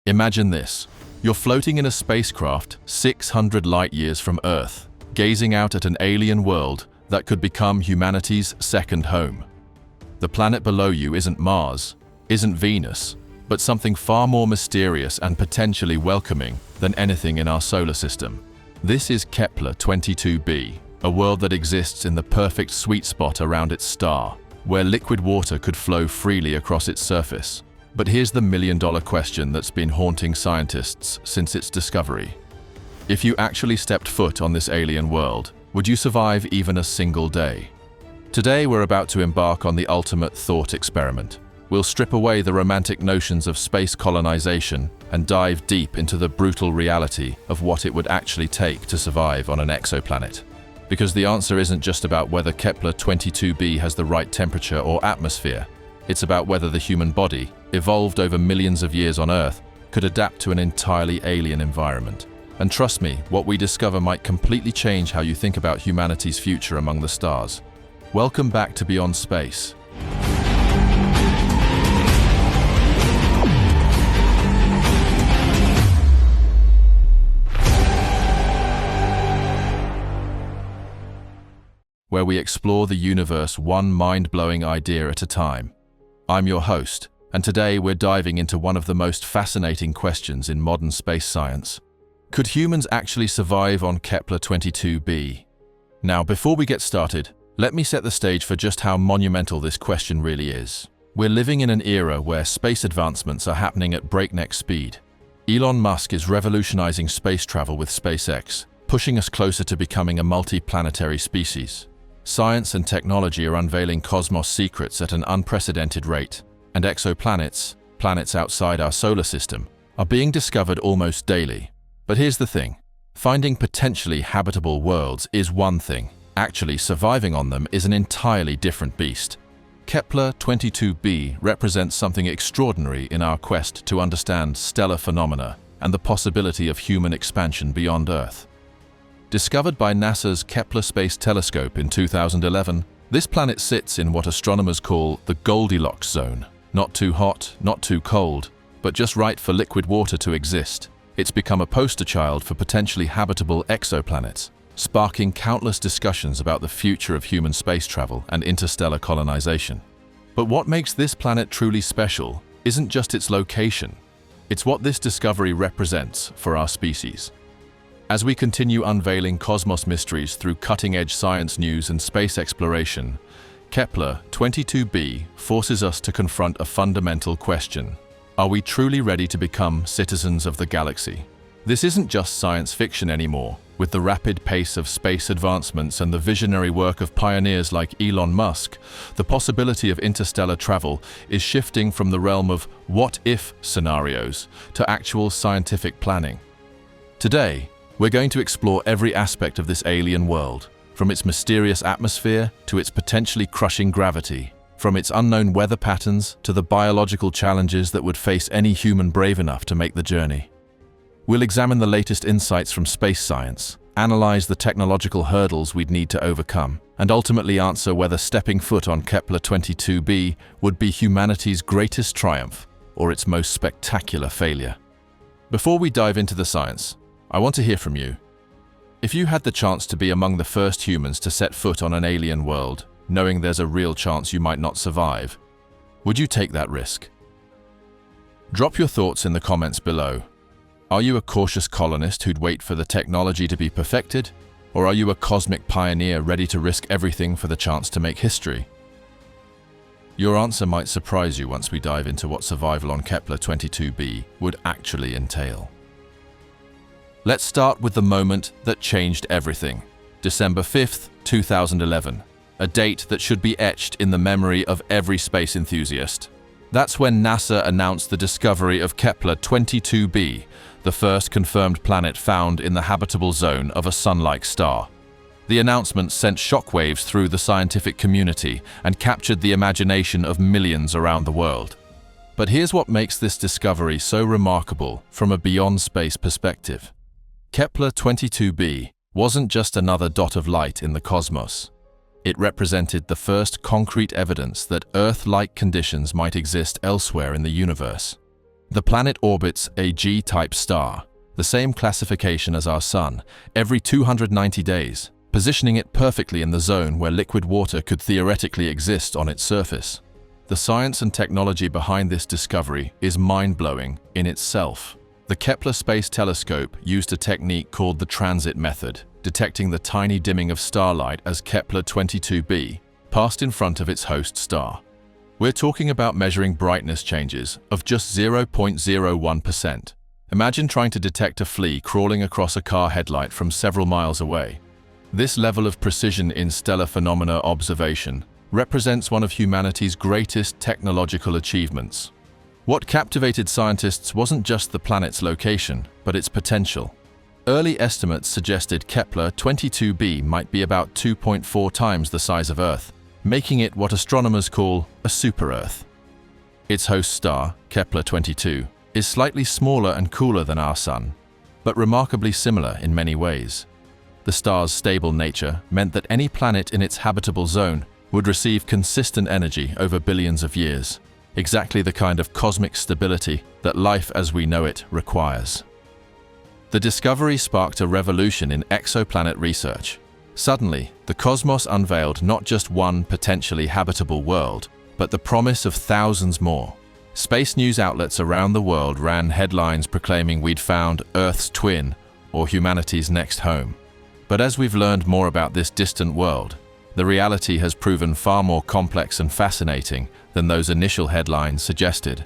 Imagine this. You're floating in a spacecraft 600 light-years from Earth, gazing out at an alien world that could become humanity's second home. The planet below you isn't Mars, isn't Venus, but something far more mysterious and potentially welcoming than anything in our solar system. This is Kepler-22b, a world that exists in the perfect sweet spot around its star, where liquid water could flow freely across its surface. But here's the million-dollar question that's been haunting scientists since its discovery. If you actually stepped foot on this alien world, would you survive even a single day? Today we're about to embark on the ultimate thought experiment. We'll strip away the romantic notions of space colonization and dive deep into the brutal reality of what it would actually take to survive on an exoplanet. Because the answer isn't just about whether Kepler-22b has the right temperature or atmosphere. It's about whether the human body, evolved over millions of years on Earth, could adapt to an entirely alien environment. And trust me, what we discover might completely change how you think about humanity's future among the stars. Welcome back to Beyond Space. Where we explore the universe one mind-blowing idea at a time. I'm your host, and today we're diving into one of the most fascinating questions in modern space science. Could humans actually survive on Kepler-22b? Now, before we get started, let me set the stage for just how monumental this question really is. We're living in an era where space advancements are happening at breakneck speed. Elon Musk is revolutionizing space travel with SpaceX, pushing us closer to becoming a multi-planetary species. Science and technology are unveiling cosmos secrets at an unprecedented rate, and exoplanets, planets outside our solar system, are being discovered almost daily. But here's the thing. Finding potentially habitable worlds is one thing. Actually surviving on them is an entirely different beast. Kepler-22b represents something extraordinary in our quest to understand stellar phenomena and the possibility of human expansion beyond Earth. Discovered by NASA's Kepler Space Telescope in 2011, this planet sits in what astronomers call the Goldilocks zone. Not too hot, not too cold, but just right for liquid water to exist. It's become a poster child for potentially habitable exoplanets, sparking countless discussions about the future of human space travel and interstellar colonization. But what makes this planet truly special isn't just its location. It's what this discovery represents for our species. As we continue unveiling cosmos mysteries through cutting-edge science news and space exploration, Kepler-22b forces us to confront a fundamental question. Are we truly ready to become citizens of the galaxy? This isn't just science fiction anymore. With the rapid pace of space advancements and the visionary work of pioneers like Elon Musk, the possibility of interstellar travel is shifting from the realm of what-if scenarios to actual scientific planning. Today, we're going to explore every aspect of this alien world, from its mysterious atmosphere to its potentially crushing gravity, from its unknown weather patterns to the biological challenges that would face any human brave enough to make the journey. We'll examine the latest insights from space science, analyze the technological hurdles we'd need to overcome, and ultimately answer whether stepping foot on Kepler-22b would be humanity's greatest triumph or its most spectacular failure. Before we dive into the science, I want to hear from you. If you had the chance to be among the first humans to set foot on an alien world, knowing there's a real chance you might not survive, would you take that risk? Drop your thoughts in the comments below. Are you a cautious colonist who'd wait for the technology to be perfected? Or are you a cosmic pioneer ready to risk everything for the chance to make history? Your answer might surprise you once we dive into what survival on Kepler-22b would actually entail. Let's start with the moment that changed everything. December 5th, 2011. A date that should be etched in the memory of every space enthusiast. That's when NASA announced the discovery of Kepler-22b, the first confirmed planet found in the habitable zone of a sun-like star. The announcement sent shockwaves through the scientific community and captured the imagination of millions around the world. But here's what makes this discovery so remarkable from a beyond space perspective. Kepler-22b wasn't just another dot of light in the cosmos. It represented the first concrete evidence that Earth-like conditions might exist elsewhere in the universe. The planet orbits a G-type star, the same classification as our Sun, every 290 days, positioning it perfectly in the zone where liquid water could theoretically exist on its surface. The science and technology behind this discovery is mind-blowing in itself. The Kepler Space Telescope used a technique called the transit method, detecting the tiny dimming of starlight as Kepler-22b passed in front of its host star. We're talking about measuring brightness changes of just 0.01%. Imagine trying to detect a flea crawling across a car headlight from several miles away. This level of precision in stellar phenomena observation represents one of humanity's greatest technological achievements. What captivated scientists wasn't just the planet's location, but its potential. Early estimates suggested Kepler-22b might be about 2.4 times the size of Earth, making it what astronomers call a super-Earth. Its host star, Kepler-22, is slightly smaller and cooler than our Sun, but remarkably similar in many ways. The star's stable nature meant that any planet in its habitable zone would receive consistent energy over billions of years, exactly the kind of cosmic stability that life as we know it requires. The discovery sparked a revolution in exoplanet research. Suddenly, the cosmos unveiled not just one potentially habitable world, but the promise of thousands more. Space news outlets around the world ran headlines proclaiming we'd found Earth's twin or humanity's next home. But as we've learned more about this distant world, the reality has proven far more complex and fascinating than those initial headlines suggested.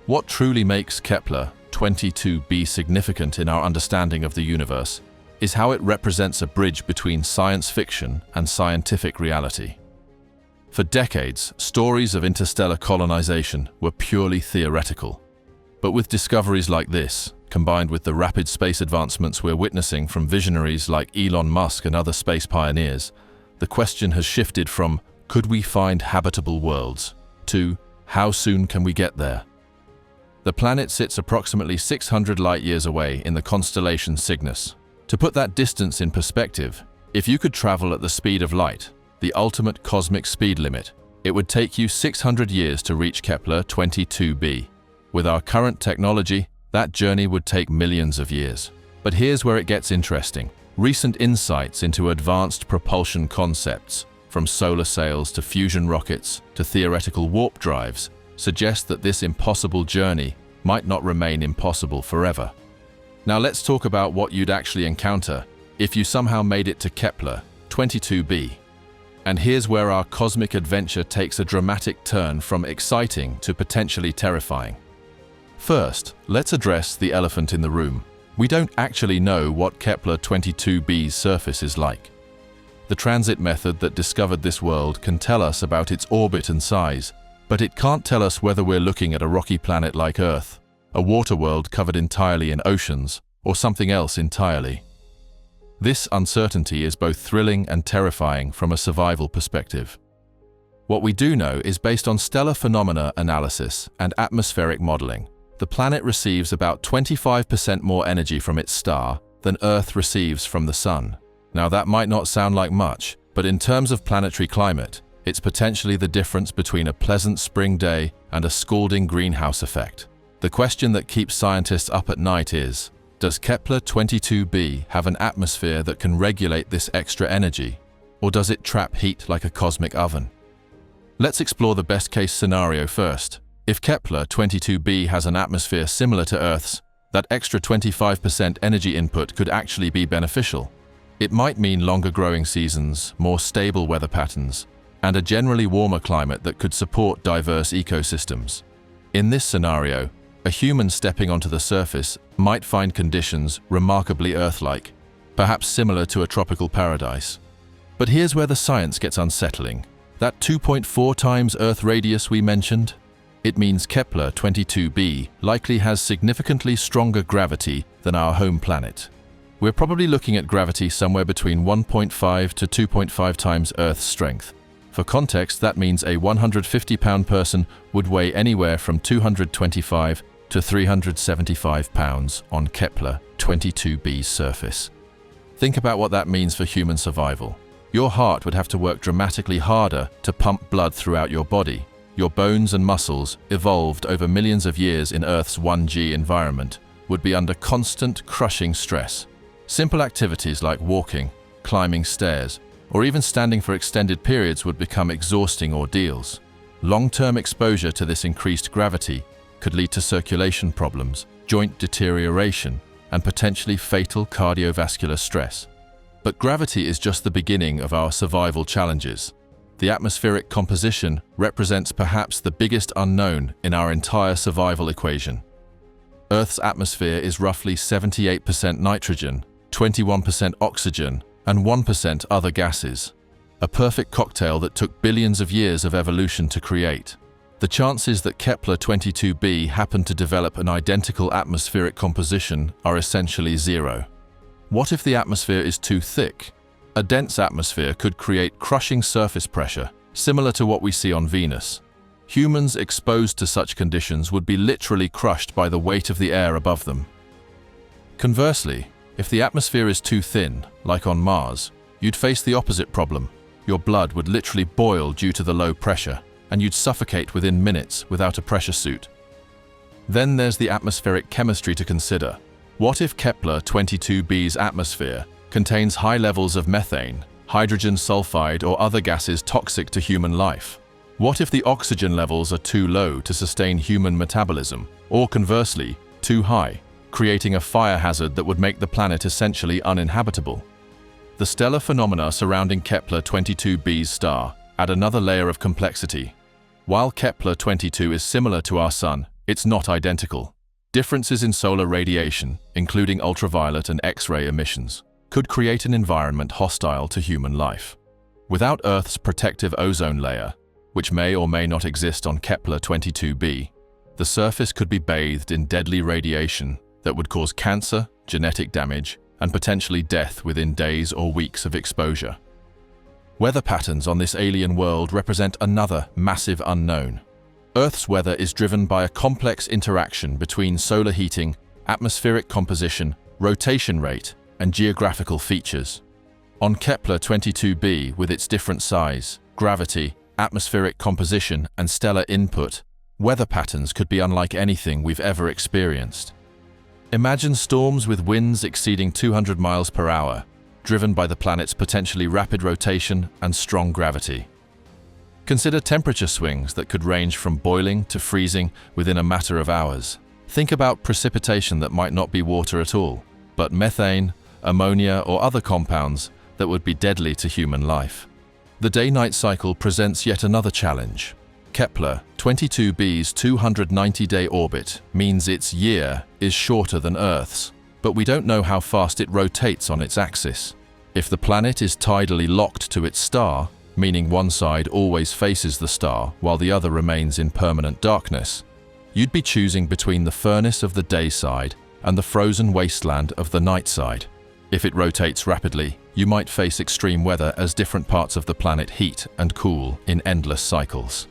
What truly makes Kepler-22b significant in our understanding of the universe is how it represents a bridge between science fiction and scientific reality. For decades, stories of interstellar colonization were purely theoretical. But with discoveries like this, combined with the rapid space advancements we're witnessing from visionaries like Elon Musk and other space pioneers, the question has shifted from, could we find habitable worlds, to, how soon can we get there? The planet sits approximately 600 light-years away in the constellation Cygnus. To put that distance in perspective, if you could travel at the speed of light, the ultimate cosmic speed limit, it would take you 600 years to reach Kepler-22b. With our current technology, that journey would take millions of years. But here's where it gets interesting. Recent insights into advanced propulsion concepts, from solar sails to fusion rockets to theoretical warp drives, suggest that this impossible journey might not remain impossible forever. Now let's talk about what you'd actually encounter if you somehow made it to Kepler-22b. And here's where our cosmic adventure takes a dramatic turn from exciting to potentially terrifying. First, let's address the elephant in the room. We don't actually know what Kepler-22b's surface is like. The transit method that discovered this world can tell us about its orbit and size, but it can't tell us whether we're looking at a rocky planet like Earth, a water world covered entirely in oceans, or something else entirely. This uncertainty is both thrilling and terrifying from a survival perspective. What we do know is based on stellar phenomena analysis and atmospheric modeling, the planet receives about 25% more energy from its star than Earth receives from the Sun. Now that might not sound like much, but in terms of planetary climate, it's potentially the difference between a pleasant spring day and a scalding greenhouse effect. The question that keeps scientists up at night is, does Kepler-22b have an atmosphere that can regulate this extra energy, or does it trap heat like a cosmic oven? Let's explore the best-case scenario first. If Kepler-22b has an atmosphere similar to Earth's, that extra 25% energy input could actually be beneficial. It might mean longer growing seasons, more stable weather patterns, and a generally warmer climate that could support diverse ecosystems. In this scenario, a human stepping onto the surface might find conditions remarkably Earth-like, perhaps similar to a tropical paradise. But here's where the science gets unsettling. That 2.4 times Earth radius we mentioned? It means Kepler-22b likely has significantly stronger gravity than our home planet. We're probably looking at gravity somewhere between 1.5 to 2.5 times Earth's strength. For context, that means a 150-pound person would weigh anywhere from 225 to 375 pounds on Kepler-22b's surface. Think about what that means for human survival. Your heart would have to work dramatically harder to pump blood throughout your body. your bones and muscles, evolved over millions of years in Earth's 1G environment, would be under constant, crushing stress. Simple activities like walking, climbing stairs, or even standing for extended periods would become exhausting ordeals. Long-term exposure to this increased gravity could lead to circulation problems, joint deterioration, and potentially fatal cardiovascular stress. But gravity is just the beginning of our survival challenges. The atmospheric composition represents perhaps the biggest unknown in our entire survival equation. Earth's atmosphere is roughly 78% nitrogen, 21% oxygen, and 1% other gases. A perfect cocktail that took billions of years of evolution to create. The chances that Kepler-22b happened to develop an identical atmospheric composition are essentially zero. What if the atmosphere is too thick? A dense atmosphere could create crushing surface pressure, similar to what we see on Venus. Humans exposed to such conditions would be literally crushed by the weight of the air above them. Conversely, if the atmosphere is too thin, like on Mars, you'd face the opposite problem. Your blood would literally boil due to the low pressure, and you'd suffocate within minutes without a pressure suit. Then there's the atmospheric chemistry to consider. What if Kepler-22b's atmosphere contains high levels of methane, hydrogen sulfide, or other gases toxic to human life? What if the oxygen levels are too low to sustain human metabolism, or conversely, too high, creating a fire hazard that would make the planet essentially uninhabitable? The stellar phenomena surrounding Kepler-22b's star add another layer of complexity. While Kepler-22 is similar to our Sun, it's not identical. Differences in solar radiation, including ultraviolet and X-ray emissions, could create an environment hostile to human life. Without Earth's protective ozone layer, which may or may not exist on Kepler-22b, the surface could be bathed in deadly radiation that would cause cancer, genetic damage, and potentially death within days or weeks of exposure. Weather patterns on this alien world represent another massive unknown. Earth's weather is driven by a complex interaction between solar heating, atmospheric composition, rotation rate, and geographical features. On Kepler-22b, with its different size, gravity, atmospheric composition, and stellar input, weather patterns could be unlike anything we've ever experienced. Imagine storms with winds exceeding 200 miles per hour, driven by the planet's potentially rapid rotation and strong gravity. Consider temperature swings that could range from boiling to freezing within a matter of hours. Think about precipitation that might not be water at all, but methane, ammonia, or other compounds that would be deadly to human life. The day-night cycle presents yet another challenge. Kepler-22b's 290-day orbit means its year is shorter than Earth's, but we don't know how fast it rotates on its axis. If the planet is tidally locked to its star, meaning one side always faces the star while the other remains in permanent darkness, you'd be choosing between the furnace of the day side and the frozen wasteland of the night side. If it rotates rapidly, you might face extreme weather as different parts of the planet heat and cool in endless cycles.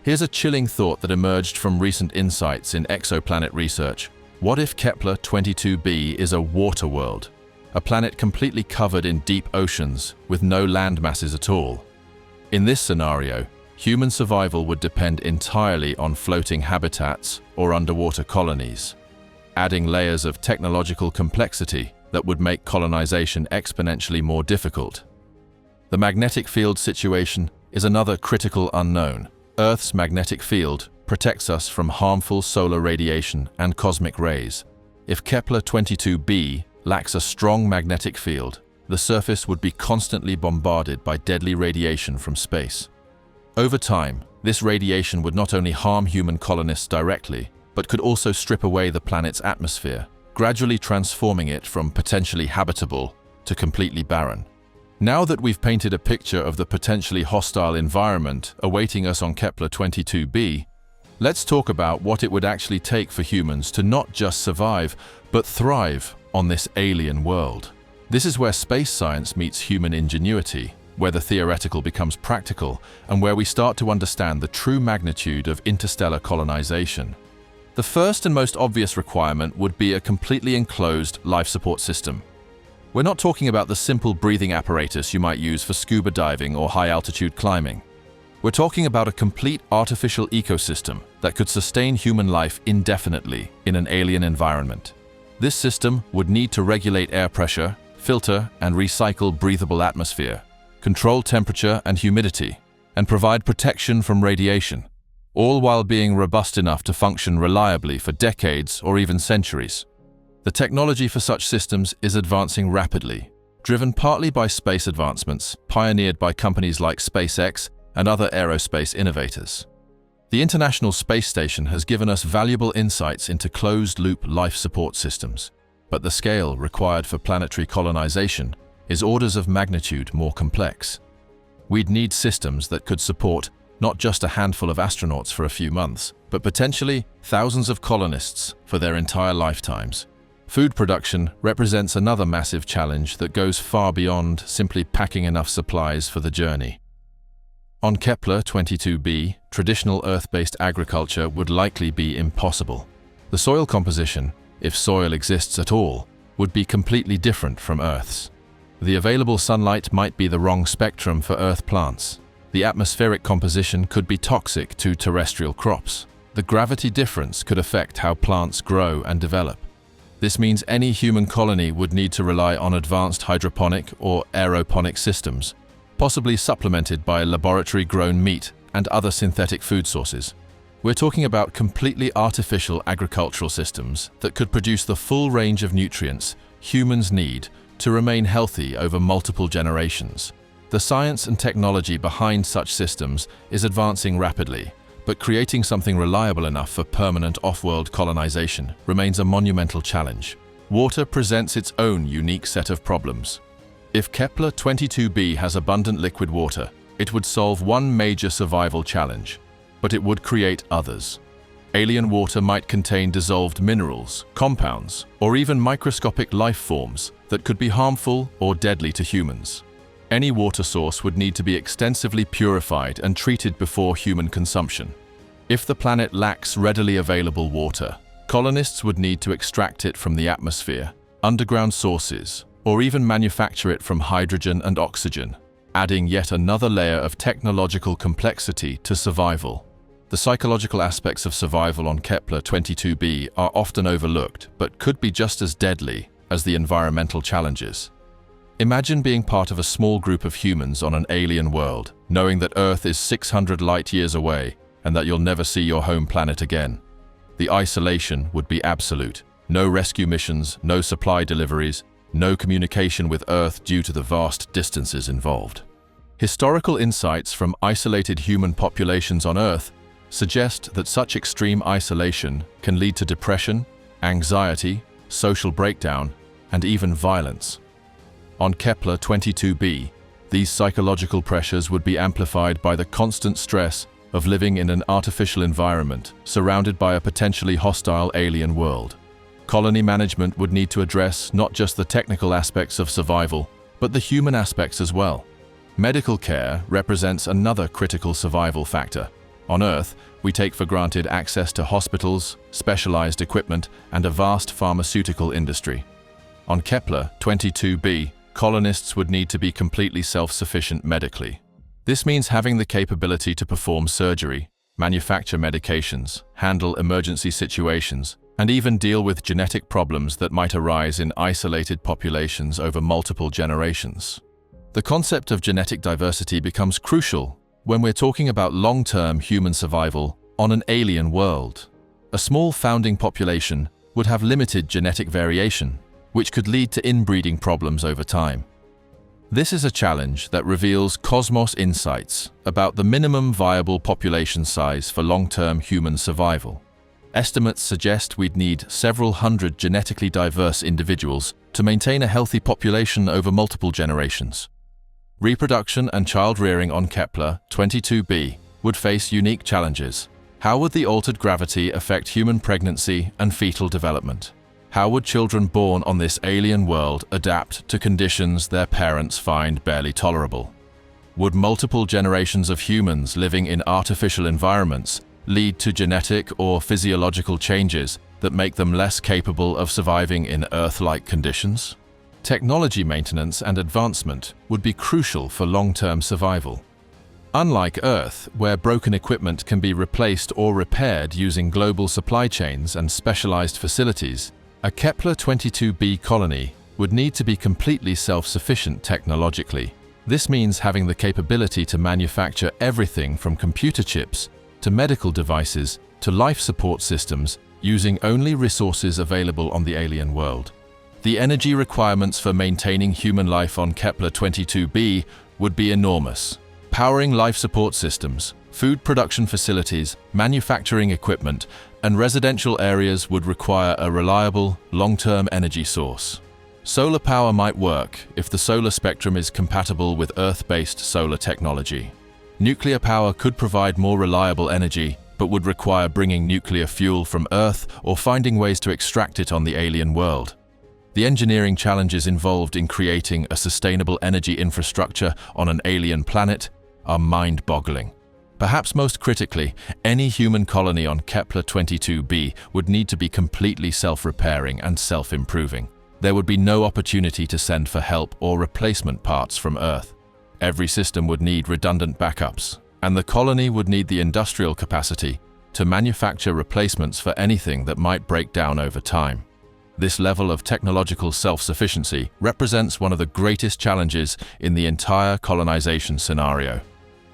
Here's a chilling thought that emerged from recent insights in exoplanet research. What if Kepler-22b is a water world? A planet completely covered in deep oceans with no land masses at all. In this scenario, human survival would depend entirely on floating habitats or underwater colonies, adding layers of technological complexity that would make colonization exponentially more difficult. The magnetic field situation is another critical unknown. Earth's magnetic field protects us from harmful solar radiation and cosmic rays. If Kepler-22b lacks a strong magnetic field, the surface would be constantly bombarded by deadly radiation from space. Over time, this radiation would not only harm human colonists directly, but could also strip away the planet's atmosphere, gradually transforming it from potentially habitable to completely barren. Now that we've painted a picture of the potentially hostile environment awaiting us on Kepler-22b, let's talk about what it would actually take for humans to not just survive, but thrive on this alien world. This is where space science meets human ingenuity, where the theoretical becomes practical, and where we start to understand the true magnitude of interstellar colonization. The first and most obvious requirement would be a completely enclosed life support system. We're not talking about the simple breathing apparatus you might use for scuba diving or high-altitude climbing. We're talking about a complete artificial ecosystem that could sustain human life indefinitely in an alien environment. This system would need to regulate air pressure, filter and recycle breathable atmosphere, control temperature and humidity, and provide protection from radiation, all while being robust enough to function reliably for decades or even centuries. The technology for such systems is advancing rapidly, driven partly by space advancements pioneered by companies like SpaceX and other aerospace innovators. The International Space Station has given us valuable insights into closed-loop life support systems, but the scale required for planetary colonization is orders of magnitude more complex. We'd need systems that could support not just a handful of astronauts for a few months, but potentially thousands of colonists for their entire lifetimes. Food production represents another massive challenge that goes far beyond simply packing enough supplies for the journey. On Kepler-22b, traditional Earth-based agriculture would likely be impossible. The soil composition, if soil exists at all, would be completely different from Earth's. The available sunlight might be the wrong spectrum for Earth plants. The atmospheric composition could be toxic to terrestrial crops. The gravity difference could affect how plants grow and develop. This means any human colony would need to rely on advanced hydroponic or aeroponic systems, possibly supplemented by laboratory-grown meat and other synthetic food sources. We're talking about completely artificial agricultural systems that could produce the full range of nutrients humans need to remain healthy over multiple generations. The science and technology behind such systems is advancing rapidly, but creating something reliable enough for permanent off-world colonization remains a monumental challenge. Water presents its own unique set of problems. If Kepler-22b has abundant liquid water, it would solve one major survival challenge, but it would create others. Alien water might contain dissolved minerals, compounds, or even microscopic life forms that could be harmful or deadly to humans. Any water source would need to be extensively purified and treated before human consumption. If the planet lacks readily available water, colonists would need to extract it from the atmosphere, underground sources, or even manufacture it from hydrogen and oxygen, adding yet another layer of technological complexity to survival. The psychological aspects of survival on Kepler-22b are often overlooked, but could be just as deadly as the environmental challenges. Imagine being part of a small group of humans on an alien world, knowing that Earth is 600 light-years away and that you'll never see your home planet again. The isolation would be absolute. No rescue missions, no supply deliveries, no communication with Earth due to the vast distances involved. Historical insights from isolated human populations on Earth suggest that such extreme isolation can lead to depression, anxiety, social breakdown, and even violence. On Kepler-22b, these psychological pressures would be amplified by the constant stress of living in an artificial environment surrounded by a potentially hostile alien world. Colony management would need to address not just the technical aspects of survival, but the human aspects as well. Medical care represents another critical survival factor. On Earth, we take for granted access to hospitals, specialized equipment, and a vast pharmaceutical industry. On Kepler-22b, colonists would need to be completely self-sufficient medically. This means having the capability to perform surgery, manufacture medications, handle emergency situations, and even deal with genetic problems that might arise in isolated populations over multiple generations. The concept of genetic diversity becomes crucial when we're talking about long-term human survival on an alien world. A small founding population would have limited genetic variation, which could lead to inbreeding problems over time. This is a challenge that reveals cosmos insights about the minimum viable population size for long-term human survival. Estimates suggest we'd need several hundred genetically diverse individuals to maintain a healthy population over multiple generations. Reproduction and child-rearing on Kepler-22b would face unique challenges. How would the altered gravity affect human pregnancy and fetal development? How would children born on this alien world adapt to conditions their parents find barely tolerable? Would multiple generations of humans living in artificial environments lead to genetic or physiological changes that make them less capable of surviving in Earth-like conditions? Technology maintenance and advancement would be crucial for long-term survival. Unlike Earth, where broken equipment can be replaced or repaired using global supply chains and specialized facilities, a Kepler-22b colony would need to be completely self-sufficient technologically. This means having the capability to manufacture everything from computer chips to medical devices to life support systems using only resources available on the alien world. The energy requirements for maintaining human life on Kepler-22b would be enormous. Powering life support systems, food production facilities, manufacturing equipment, and residential areas would require a reliable, long-term energy source. Solar power might work if the solar spectrum is compatible with Earth-based solar technology. Nuclear power could provide more reliable energy, but would require bringing nuclear fuel from Earth or finding ways to extract it on the alien world. The engineering challenges involved in creating a sustainable energy infrastructure on an alien planet are mind-boggling. Perhaps most critically, any human colony on Kepler-22b would need to be completely self-repairing and self-improving. There would be no opportunity to send for help or replacement parts from Earth. Every system would need redundant backups, and the colony would need the industrial capacity to manufacture replacements for anything that might break down over time. This level of technological self-sufficiency represents one of the greatest challenges in the entire colonization scenario.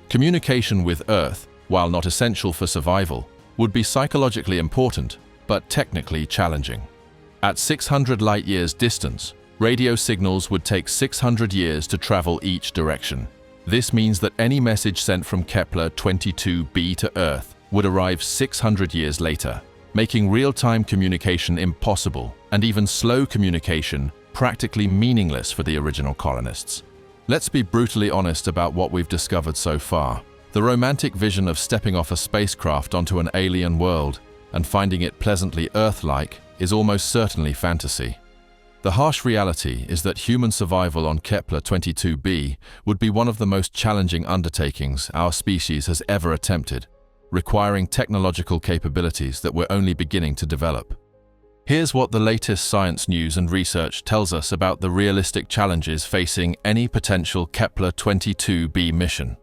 Communication with Earth, while not essential for survival, would be psychologically important, but technically challenging. At 600 light-years distance, radio signals would take 600 years to travel each direction. This means that any message sent from Kepler-22b to Earth would arrive 600 years later, making real-time communication impossible and even slow communication practically meaningless for the original colonists. Let's be brutally honest about what we've discovered so far. The romantic vision of stepping off a spacecraft onto an alien world and finding it pleasantly Earth-like is almost certainly fantasy. The harsh reality is that human survival on Kepler-22b would be one of the most challenging undertakings our species has ever attempted, requiring technological capabilities that we're only beginning to develop. Here's what the latest science news and research tells us about the realistic challenges facing any potential Kepler-22b mission.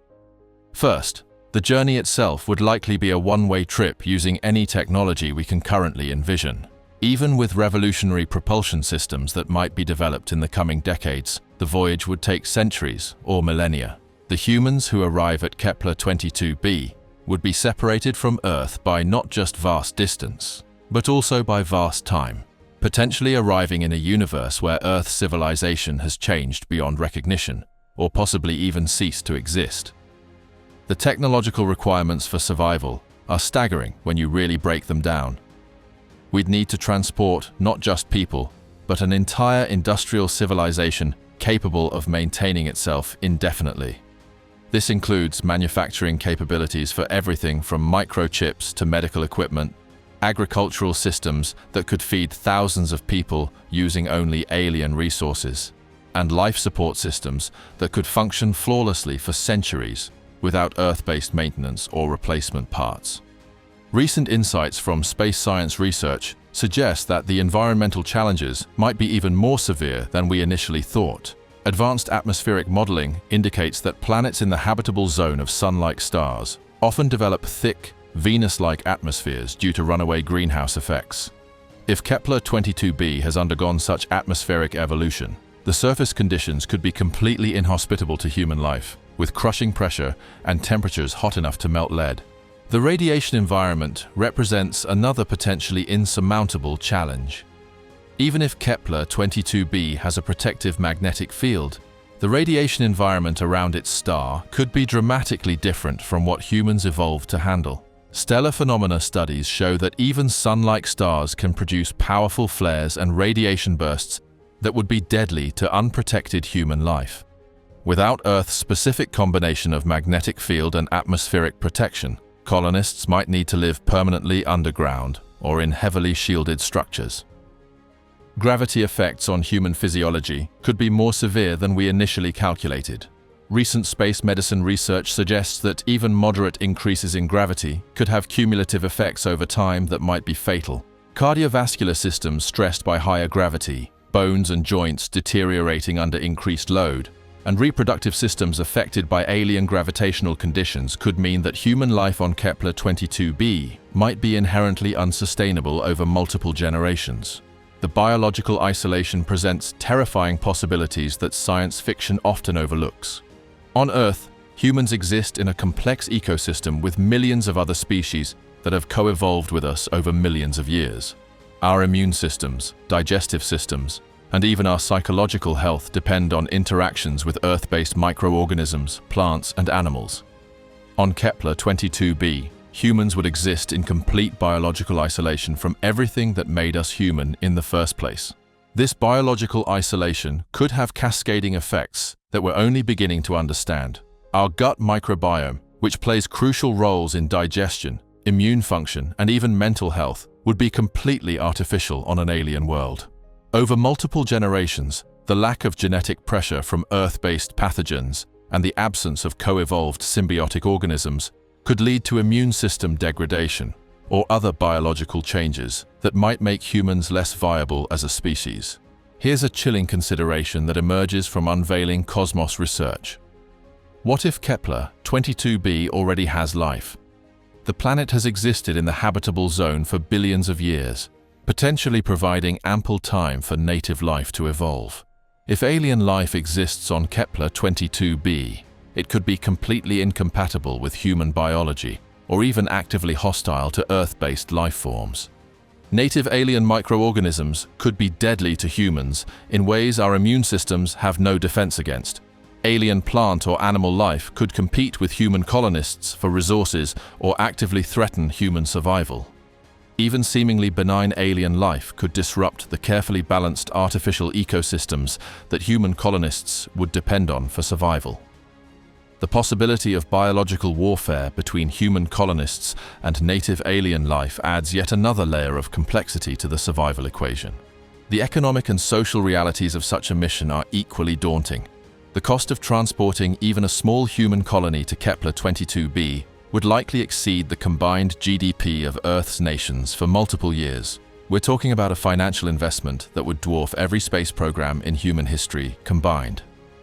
First, the journey itself would likely be a one-way trip using any technology we can currently envision. Even with revolutionary propulsion systems that might be developed in the coming decades, the voyage would take centuries or millennia. The humans who arrive at Kepler-22b would be separated from Earth by not just vast distance, but also by vast time, potentially arriving in a universe where Earth's civilization has changed beyond recognition, or possibly even ceased to exist. The technological requirements for survival are staggering when you really break them down. We'd need to transport not just people, but an entire industrial civilization capable of maintaining itself indefinitely. This includes manufacturing capabilities for everything from microchips to medical equipment, agricultural systems that could feed thousands of people using only alien resources, and life support systems that could function flawlessly for centuries without Earth-based maintenance or replacement parts. Recent insights from space science research suggest that the environmental challenges might be even more severe than we initially thought. Advanced atmospheric modeling indicates that planets in the habitable zone of Sun-like stars often develop thick, Venus-like atmospheres due to runaway greenhouse effects. If Kepler-22b has undergone such atmospheric evolution, the surface conditions could be completely inhospitable to human life, with crushing pressure and temperatures hot enough to melt lead. The radiation environment represents another potentially insurmountable challenge. Even if Kepler-22b has a protective magnetic field, the radiation environment around its star could be dramatically different from what humans evolved to handle. Stellar phenomena studies show that even Sun-like stars can produce powerful flares and radiation bursts that would be deadly to unprotected human life. Without Earth's specific combination of magnetic field and atmospheric protection, colonists might need to live permanently underground or in heavily shielded structures. Gravity effects on human physiology could be more severe than we initially calculated. Recent space medicine research suggests that even moderate increases in gravity could have cumulative effects over time that might be fatal. Cardiovascular systems stressed by higher gravity, bones and joints deteriorating under increased load, and reproductive systems affected by alien gravitational conditions could mean that human life on Kepler-22b might be inherently unsustainable over multiple generations. The biological isolation presents terrifying possibilities that science fiction often overlooks. On Earth, humans exist in a complex ecosystem with millions of other species that have co-evolved with us over millions of years. Our immune systems, digestive systems, and even our psychological health depend on interactions with Earth-based microorganisms, plants, and animals. On Kepler-22b, humans would exist in complete biological isolation from everything that made us human in the first place. This biological isolation could have cascading effects that we're only beginning to understand. Our gut microbiome, which plays crucial roles in digestion, immune function, and even mental health, would be completely artificial on an alien world. Over multiple generations, the lack of genetic pressure from Earth-based pathogens and the absence of co-evolved symbiotic organisms could lead to immune system degradation or other biological changes that might make humans less viable as a species. Here's a chilling consideration that emerges from unveiling cosmos research. What if Kepler-22b already has life? The planet has existed in the habitable zone for billions of years, potentially providing ample time for native life to evolve. If alien life exists on Kepler-22b, it could be completely incompatible with human biology, or even actively hostile to Earth-based life forms. Native alien microorganisms could be deadly to humans in ways our immune systems have no defense against. Alien plant or animal life could compete with human colonists for resources or actively threaten human survival. Even seemingly benign alien life could disrupt the carefully balanced artificial ecosystems that human colonists would depend on for survival. The possibility of biological warfare between human colonists and native alien life adds yet another layer of complexity to the survival equation. The economic and social realities of such a mission are equally daunting. The cost of transporting even a small human colony to Kepler-22b would likely exceed the combined GDP of Earth's nations for multiple years. We're talking about a financial investment that would dwarf every space program in human history combined.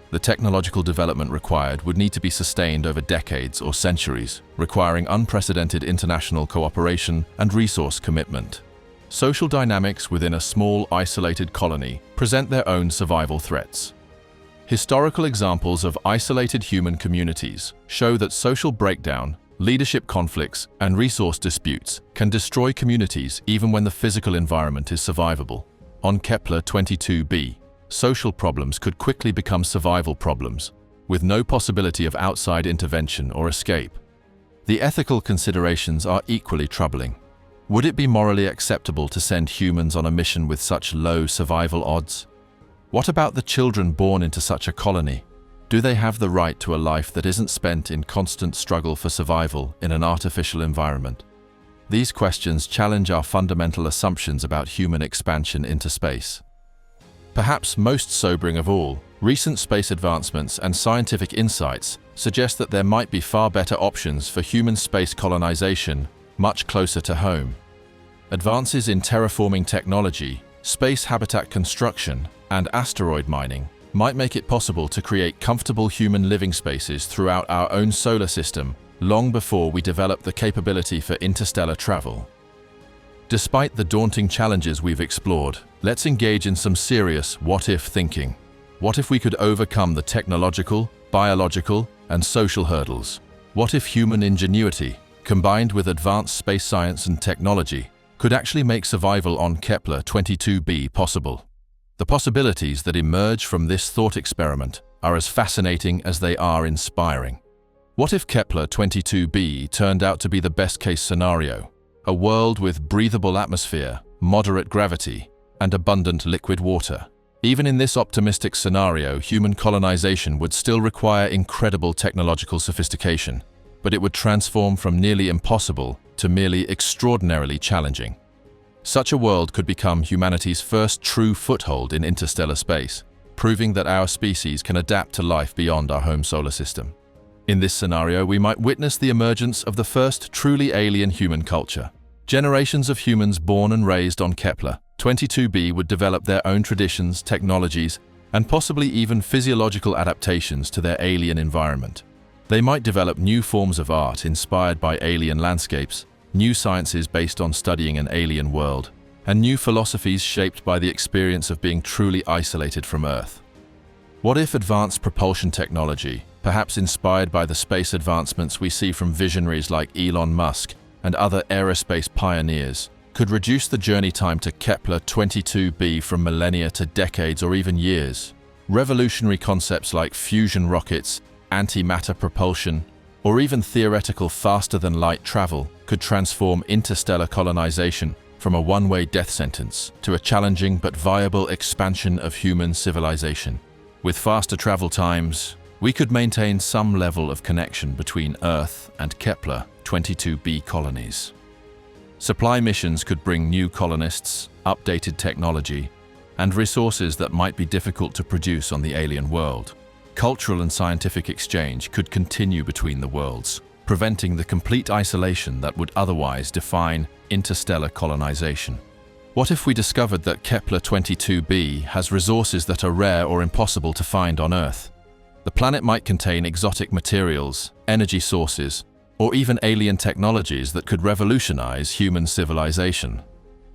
The technological development required would need to be sustained over decades or centuries, requiring unprecedented international cooperation and resource commitment. Social dynamics within a small, isolated colony present their own survival threats. Historical examples of isolated human communities show that social breakdown, leadership conflicts, and resource disputes can destroy communities even when the physical environment is survivable. On Kepler-22b, social problems could quickly become survival problems, with no possibility of outside intervention or escape. The ethical considerations are equally troubling. Would it be morally acceptable to send humans on a mission with such low survival odds? What about the children born into such a colony? Do they have the right to a life that isn't spent in constant struggle for survival in an artificial environment? These questions challenge our fundamental assumptions about human expansion into space. Perhaps most sobering of all, recent space advancements and scientific insights suggest that there might be far better options for human space colonization much closer to home. Advances in terraforming technology, space habitat construction, and asteroid mining might make it possible to create comfortable human living spaces throughout our own solar system long before we develop the capability for interstellar travel. Despite the daunting challenges we've explored, let's engage in some serious what-if thinking. What if we could overcome the technological, biological, and social hurdles? What if human ingenuity, combined with advanced space science and technology, could actually make survival on Kepler-22b possible? The possibilities that emerge from this thought experiment are as fascinating as they are inspiring. What if Kepler-22b turned out to be the best-case scenario? A world with breathable atmosphere, moderate gravity, and abundant liquid water. Even in this optimistic scenario, human colonization would still require incredible technological sophistication, but it would transform from nearly impossible to merely extraordinarily challenging. Such a world could become humanity's first true foothold in interstellar space, proving that our species can adapt to life beyond our home solar system. In this scenario, we might witness the emergence of the first truly alien human culture. Generations of humans born and raised on Kepler-22b would develop their own traditions, technologies, and possibly even physiological adaptations to their alien environment. They might develop new forms of art inspired by alien landscapes, new sciences based on studying an alien world, and new philosophies shaped by the experience of being truly isolated from Earth. What if advanced propulsion technology, perhaps inspired by the space advancements we see from visionaries like Elon Musk and other aerospace pioneers, could reduce the journey time to Kepler-22b from millennia to decades or even years? Revolutionary concepts like fusion rockets, antimatter propulsion, or even theoretical faster-than-light travel could transform interstellar colonization from a one-way death sentence to a challenging but viable expansion of human civilization. With faster travel times, we could maintain some level of connection between Earth and Kepler-22b colonies. Supply missions could bring new colonists, updated technology, and resources that might be difficult to produce on the alien world. Cultural and scientific exchange could continue between the worlds, preventing the complete isolation that would otherwise define interstellar colonization. What if we discovered that Kepler-22b has resources that are rare or impossible to find on Earth? The planet might contain exotic materials, energy sources, or even alien technologies that could revolutionize human civilization.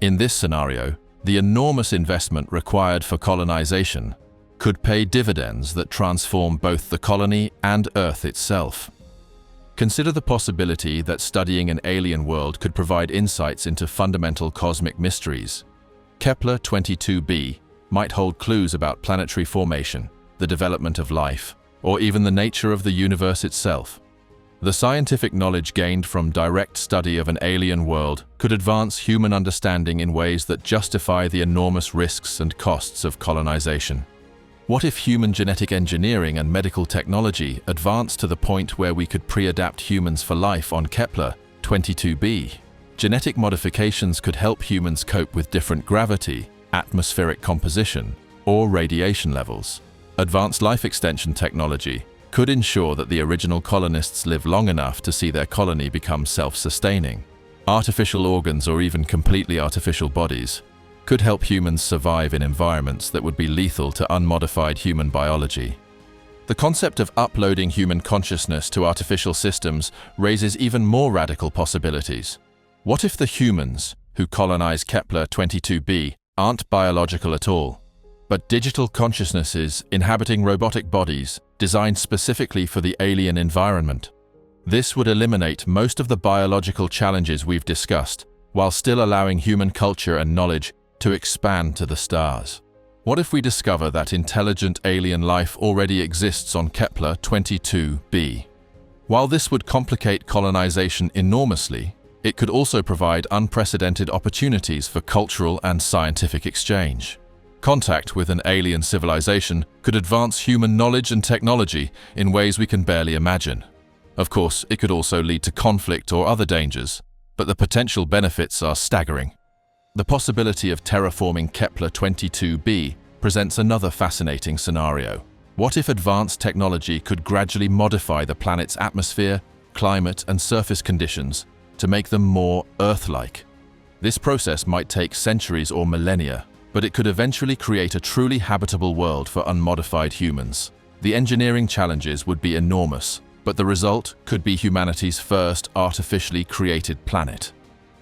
In this scenario, the enormous investment required for colonization could pay dividends that transform both the colony and Earth itself. Consider the possibility that studying an alien world could provide insights into fundamental cosmic mysteries. Kepler-22b might hold clues about planetary formation, the development of life, or even the nature of the universe itself. The scientific knowledge gained from direct study of an alien world could advance human understanding in ways that justify the enormous risks and costs of colonization. What if human genetic engineering and medical technology advanced to the point where we could pre-adapt humans for life on Kepler-22b? Genetic modifications could help humans cope with different gravity, atmospheric composition, or radiation levels. Advanced life extension technology could ensure that the original colonists live long enough to see their colony become self-sustaining. Artificial organs or even completely artificial bodies could help humans survive in environments that would be lethal to unmodified human biology. The concept of uploading human consciousness to artificial systems raises even more radical possibilities. What if the humans who colonize Kepler-22b aren't biological at all, but digital consciousnesses inhabiting robotic bodies designed specifically for the alien environment? This would eliminate most of the biological challenges we've discussed, while still allowing human culture and knowledge to expand to the stars. What if we discover that intelligent alien life already exists on Kepler-22b? While this would complicate colonization enormously, it could also provide unprecedented opportunities for cultural and scientific exchange. Contact with an alien civilization could advance human knowledge and technology in ways we can barely imagine. Of course, it could also lead to conflict or other dangers, but the potential benefits are staggering. The possibility of terraforming Kepler-22b presents another fascinating scenario. What if advanced technology could gradually modify the planet's atmosphere, climate, and surface conditions to make them more Earth-like? This process might take centuries or millennia, but it could eventually create a truly habitable world for unmodified humans. The engineering challenges would be enormous, but the result could be humanity's first artificially created planet.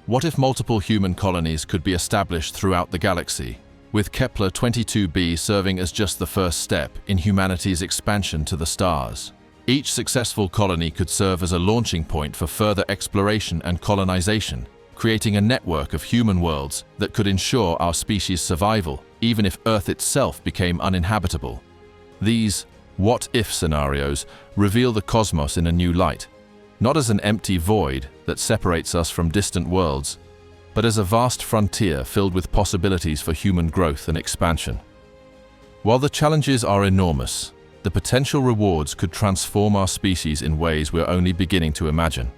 What if multiple human colonies could be established throughout the galaxy, with Kepler-22b serving as just the first step in humanity's expansion to the stars? Each successful colony could serve as a launching point for further exploration and colonization, creating a network of human worlds that could ensure our species' survival, even if Earth itself became uninhabitable. These what-if scenarios reveal the cosmos in a new light, not as an empty void that separates us from distant worlds, but as a vast frontier filled with possibilities for human growth and expansion. While the challenges are enormous, the potential rewards could transform our species in ways we're only beginning to imagine.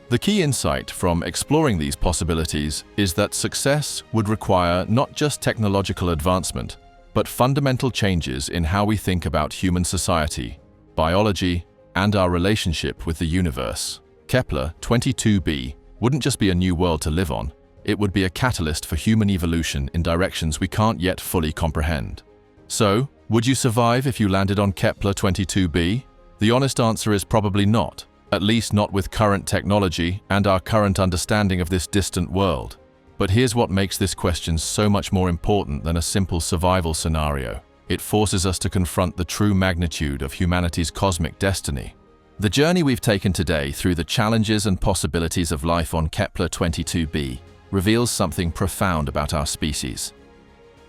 The key insight from exploring these possibilities is that success would require not just technological advancement, but fundamental changes in how we think about human society, biology, and our relationship with the universe. Kepler-22b wouldn't just be a new world to live on, it would be a catalyst for human evolution in directions we can't yet fully comprehend. So, Would you survive if you landed on Kepler-22b? The honest answer is probably not, at least not with current technology and our current understanding of this distant world. But here's what makes this question so much more important than a simple survival scenario. It forces us to confront the true magnitude of humanity's cosmic destiny. The journey we've taken today through the challenges and possibilities of life on Kepler-22b reveals something profound about our species.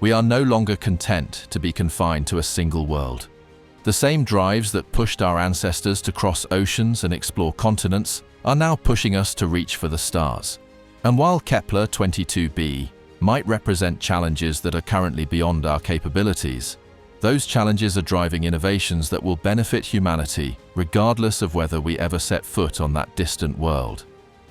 We are no longer content to be confined to a single world. The same drives that pushed our ancestors to cross oceans and explore continents are now pushing us to reach for the stars. And while Kepler-22b might represent challenges that are currently beyond our capabilities, those challenges are driving innovations that will benefit humanity regardless of whether we ever set foot on that distant world.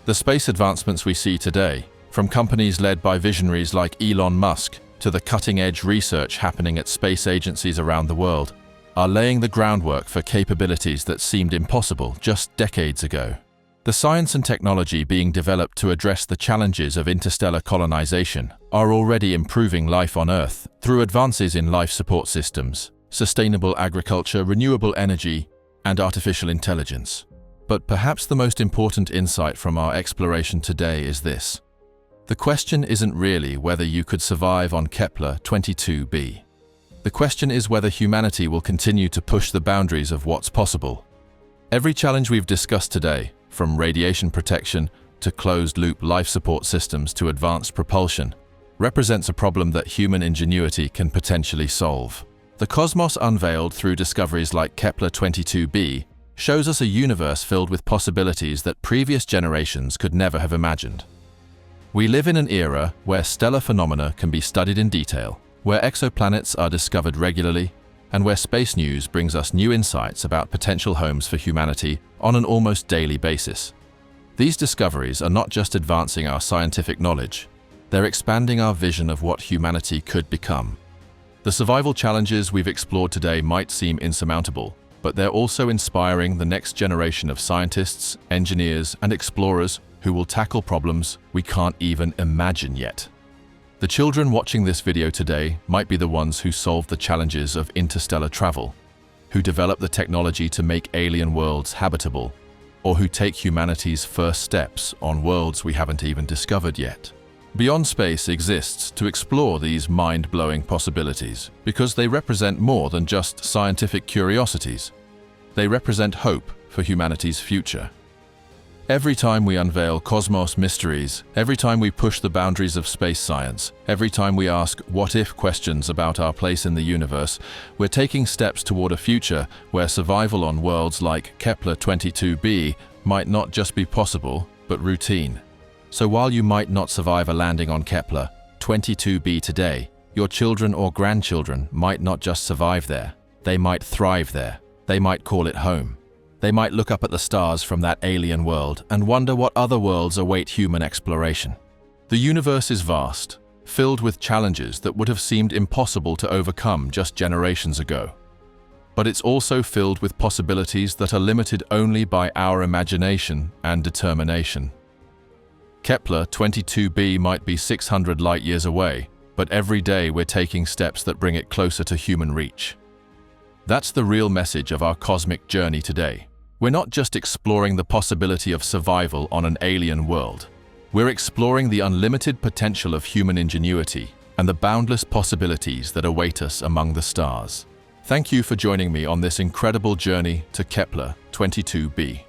The space advancements we see today, from companies led by visionaries like Elon Musk to the cutting-edge research happening at space agencies around the world, are laying the groundwork for capabilities that seemed impossible just decades ago. The science and technology being developed to address the challenges of interstellar colonization are already improving life on Earth through advances in life support systems, sustainable agriculture, renewable energy, and artificial intelligence. But perhaps the most important insight from our exploration today is this. The question isn't really whether you could survive on Kepler-22b. The question is whether humanity will continue to push the boundaries of what's possible. Every challenge we've discussed today, from radiation protection to closed-loop life support systems to advanced propulsion, represents a problem that human ingenuity can potentially solve. The cosmos unveiled through discoveries like Kepler-22b shows us a universe filled with possibilities that previous generations could never have imagined. We live in an era where stellar phenomena can be studied in detail, where exoplanets are discovered regularly, and where space news brings us new insights about potential homes for humanity on an almost daily basis. These discoveries are not just advancing our scientific knowledge, they're expanding our vision of what humanity could become. The survival challenges we've explored today might seem insurmountable, but they're also inspiring the next generation of scientists, engineers, and explorers who will tackle problems we can't even imagine yet. The children watching this video today might be the ones who solved the challenges of interstellar travel, who developed the technology to make alien worlds habitable, or who take humanity's first steps on worlds we haven't even discovered yet. Beyond Space exists to explore these mind-blowing possibilities because they represent more than just scientific curiosities. They represent hope for humanity's future. Every time we unveil cosmos mysteries, every time we push the boundaries of space science, every time we ask what-if questions about our place in the universe, we're taking steps toward a future where survival on worlds like Kepler-22b might not just be possible, but routine. So while you might not survive a landing on Kepler-22b today, your children or grandchildren might not just survive there, they might thrive there, they might call it home. They might look up at the stars from that alien world and wonder what other worlds await human exploration. The universe is vast, filled with challenges that would have seemed impossible to overcome just generations ago. But it's also filled with possibilities that are limited only by our imagination and determination. Kepler-22b might be 600 light-years away, but every day we're taking steps that bring it closer to human reach. That's the real message of our cosmic journey today. We're not just exploring the possibility of survival on an alien world. We're exploring the unlimited potential of human ingenuity and the boundless possibilities that await us among the stars. Thank you for joining me on this incredible journey to Kepler-22b.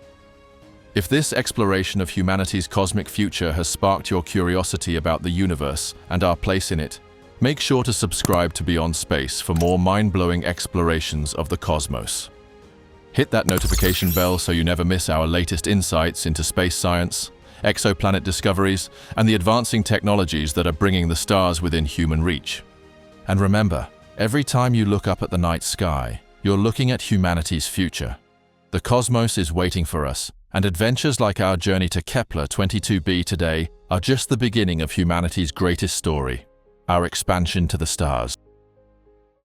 If this exploration of humanity's cosmic future has sparked your curiosity about the universe and our place in it, make sure to subscribe to Beyond Space for more mind-blowing explorations of the cosmos. Hit that notification bell so you never miss our latest insights into space science, exoplanet discoveries, and the advancing technologies that are bringing the stars within human reach. And remember, every time you look up at the night sky, you're looking at humanity's future. The cosmos is waiting for us, and adventures like our journey to Kepler-22b today are just the beginning of humanity's greatest story, our expansion to the stars.